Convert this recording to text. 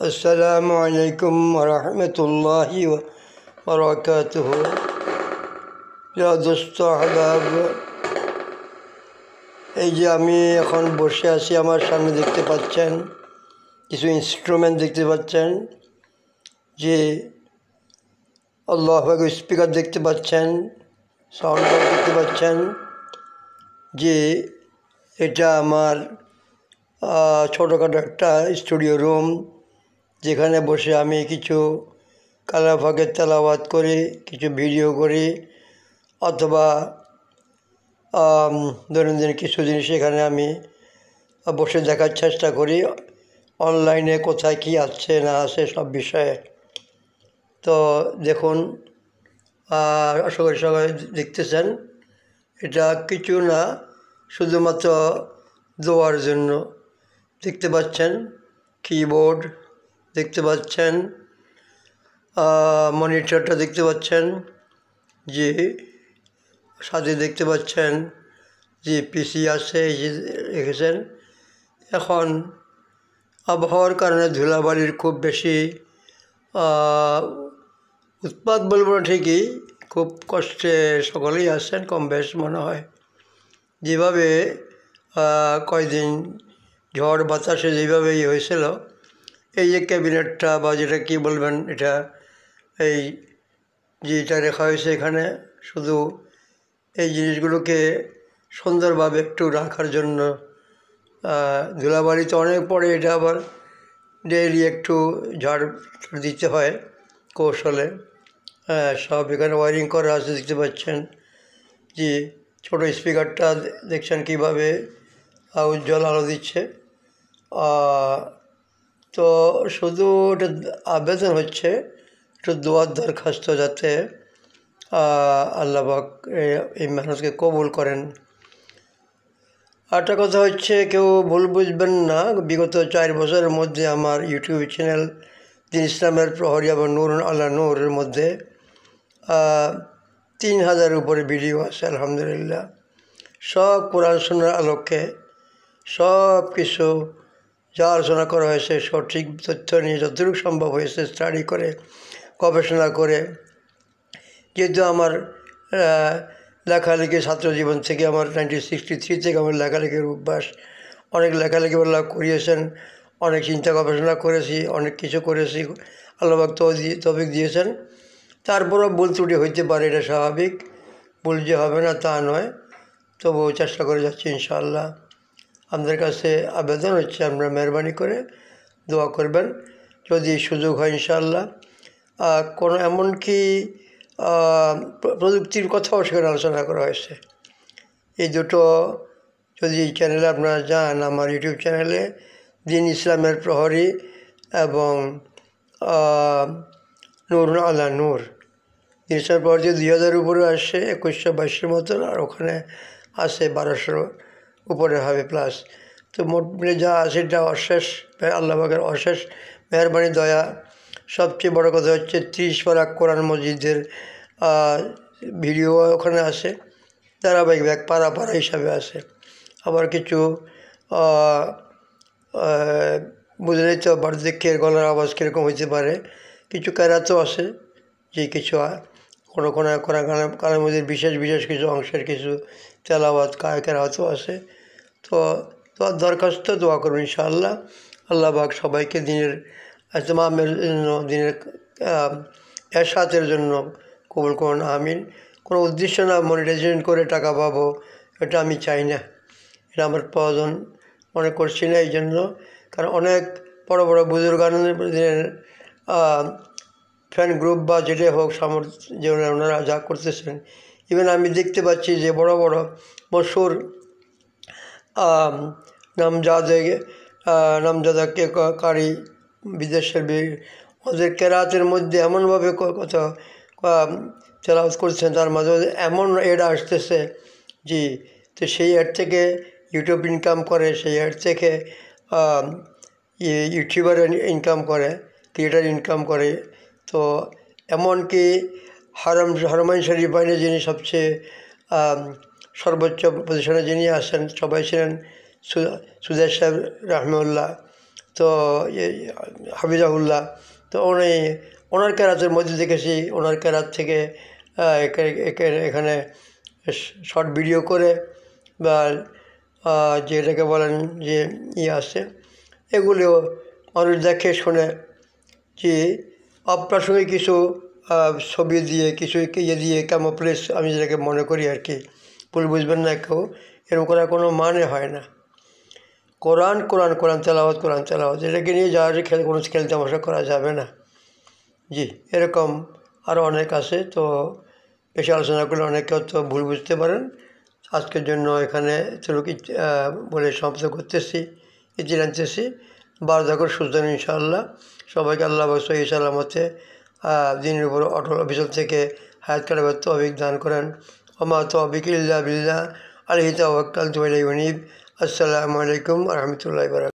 আসসালামু আলাইকুম ওরহমতুল্লাহি বারাকাতুহ। প্রিয় দোস্ত আহবাব, এই যে আমি এখন বসে আছি, আমার সামনে দেখতে পাচ্ছেন কিছু ইনস্ট্রুমেন্ট দেখতে পাচ্ছেন, যে আল্লাহু আকবার স্পিকার দেখতে পাচ্ছেন, সাউন্ড বার দেখতে পাচ্ছেন। যে এটা আমার ছোটোখাটো একটা স্টুডিও রুম, যেখানে বসে আমি কিছু কালাফাকের তেলাওয়াত করি, কিছু ভিডিও করি, অথবা দৈনন্দিন কিছু জিনিস এখানে আমি বসে দেখার চেষ্টা করি, অনলাইনে কোথায় কী আছে না আছে সব বিষয়ে। তো দেখুন, আশা করি সবাই দেখতেছেন। এটা কিছু না, শুধুমাত্র দোয়ার জন্য। দেখতে পাচ্ছেন কিবোর্ড, দেখতে পাচ্ছেন মনিটরটা দেখতে পাচ্ছেন, যে সাথে দেখতে পাচ্ছেন যে পিসি আছে, এই যে রেখেছেন। এখন আবহাওয়ার কারণে ধুলাবালির খুব বেশি উৎপাত বলবো না, ঠিকই খুব কষ্টে সকলেই আসছেন, কম বেশ মনে হয়। যেভাবে কয়দিন ঝড় বাতাসে যেভাবে হয়েছিল, এই যে ক্যাবিনেটটা বা যেটা কী বলবেন, এটা এই যেটা রেখা হয়েছে এখানে, শুধু এই জিনিসগুলোকে সুন্দরভাবে একটু রাখার জন্য। ধুলাবাড়ি তো অনেক পরে, এটা আবার ডেইলি একটু ঝাড় দিতে হয় কৌশলে। সব এখানে ওয়ারিং করা আছে, দেখতে পাচ্ছেন। যে ছোটো স্পিকারটা দেখছেন কীভাবে উজ্জ্বল আলো দিচ্ছে। তো শুধু এটা আবেদন হচ্ছে, একটু দোয়ার দরখাস্ত, যাতে আল্লাহ পাক এই মানুষকে কবুল করেন। আরেকটা কথা হচ্ছে, কেউ ভুল বুঝবেন না, বিগত 4 বছরের মধ্যে আমার ইউটিউব চ্যানেল দিন ইসলামের প্রহরী এবং নূর আল্লাহ নূরের মধ্যে 3000 উপরে ভিডিও আছে, আলহামদুলিল্লাহ। সব কোরআন সুন্নাহর আলোকে সব কিছু যা আলোচনা করা হয়েছে, সঠিক তথ্য নিয়ে যতটুকু সম্ভব হয়েছে স্টাডি করে, গবেষণা করে। যেহেতু আমার লেখালেখি ছাত্র জীবন থেকে, আমার 1963 থেকে আমার লেখালেখির অভ্যাস, অনেক লেখালেখি আল্লাহ করিয়েছেন, অনেক চিন্তা গবেষণা করেছি, অনেক কিছু করেছি, আল্লাহ পাক তৌফিক দিয়েছেন। তারপরও ভুল ত্রুটি হইতে পারে, এটা স্বাভাবিক, ভুল যে হবে না তা নয়, তবুও চেষ্টা করে যাচ্ছি ইনশাআল্লাহ। আমাদের কাছে আবেদন হচ্ছে, আপনারা মেহরবানি করে দোয়া করবেন, যদি সুযোগ হয় ইনশাআল্লাহ। কোনো এমনকি প্রযুক্তির কথাও সেখানে আলোচনা করা হয়েছে। এই দুটো যদি চ্যানেলে আপনারা যান, আমার ইউটিউব চ্যানেলে দিন ইসলামের প্রহরী এবং নূর আল্লাহ নূর, দিন ইসলামের প্রহরী 2000 উপরে আসে, 2122 মতন, আর ওখানে আসে 1200 উপরে হবে প্লাস। তো মোট মিলে যা আছে, এটা অশেষ আল্লাহ পাকের অশেষ মেহরবানি, দয়া। সবচেয়ে বড় কথা হচ্ছে 30 পারা কোরআন মসজিদের ভিডিও ওখানে আসে, ধারাবাহিক পাড়া পাড়া হিসাবে আসে। আবার কিছু বুঝলেই তো বার্ধক্যের গলার আওয়াজ কীরকম হইতে পারে, কিছু কেরাতও আছে, যে কিছু কোনো কোরআন মসজিদের বিশেষ বিশেষ কিছু অংশের কিছু তেলাওয়াত কেরাতও আছে। তো দরখাস্ত দোয়া করবেন ইনশাআল্লাহ। আল্লাহ পাক সবাইকে দিনের ইহতিমামের জন্য, দিনের এরশাদের জন্য কবুল করুন, আমিন। কোনো উদ্দেশ্য না মনিটাইজেশন করে টাকা পাবো, এটা আমি চাই না, এটা আমার প্রয়োজন মনে করছি না। এই জন্য, কারণ অনেক বড় বড় বুজুর্গানদের ফ্যান গ্রুপ বা যেটাই হোক, যে ওনারা যা করতেছেন, ইভেন আমি দেখতে পাচ্ছি যে বড় বড় মশহুর নামজাদাকে কারি বিদেশের ওদের কেরাতের মধ্যে এমনভাবে কথা তেলাওয়াত করছেন, তার মাঝে এমন এড আসতেছে, জি। তো সেই অ্যাড থেকে ইউটিউব ইনকাম করে, সেই অ্যাড থেকে ইউটিউবার ইনকাম করে, ক্রিয়েটার ইনকাম করে। তো এমনকি হারমাইন শরীফ বাইনে যিনি সবচেয়ে সর্বোচ্চ পজিশনে যিনি আসেন, সবাই ছিলেন সুজাইর সাহেব রাহমাহুল্লাহ। তো হাফিজাহুল্লাহ, তো ওনার কেরাতের মধ্যে দেখেছি ওনার কেরাত থেকে এখানে শর্ট ভিডিও করে বা যেটাকে বলেন যে আসছে, এগুলিও মানুষ দেখে শোনে যে অপ্রাসঙ্গিক কিছু ছবি দিয়ে কিছু দিয়ে ক্যামোফ্লেজ, আমি যেটাকে মনে করি আর কি, ভুল বুঝবেন না কেউ, এরকম করার কোনো মানে হয় না। কোরআন কোরআন কোরআন তেলাওয়াত কোরআন তেলাওয়াত, এটাকে নিয়ে যাওয়ার কোনো খেল তামাশা করা যাবে না। জি, এরকম আরও অনেক আছে, তো বেশি আলোচনা করলে অনেকে তো ভুল বুঝতে পারেন। আজকের জন্য এখানে এতটুকু বলে সমাপ্ত করতেছি, ইতি জানতেছি। ভালো থাকুন, সুস্থ ইনশাআল্লাহ। সবাইকে আল্লাহ সহি সালামতে দিনের উপর অটল অবিচল থেকে হায়াত কাটাবার তৌফিক দান করেন। ওমা তৌফিক ইল্লা বিল্লাহ, আলাইহি তাওয়াক্কালতু ওয়া ইলাইহি উনীব। আসসালামু আলাইকুম ওয়া রাহমাতুল্লাহি ওয়া বারাকাতুহু।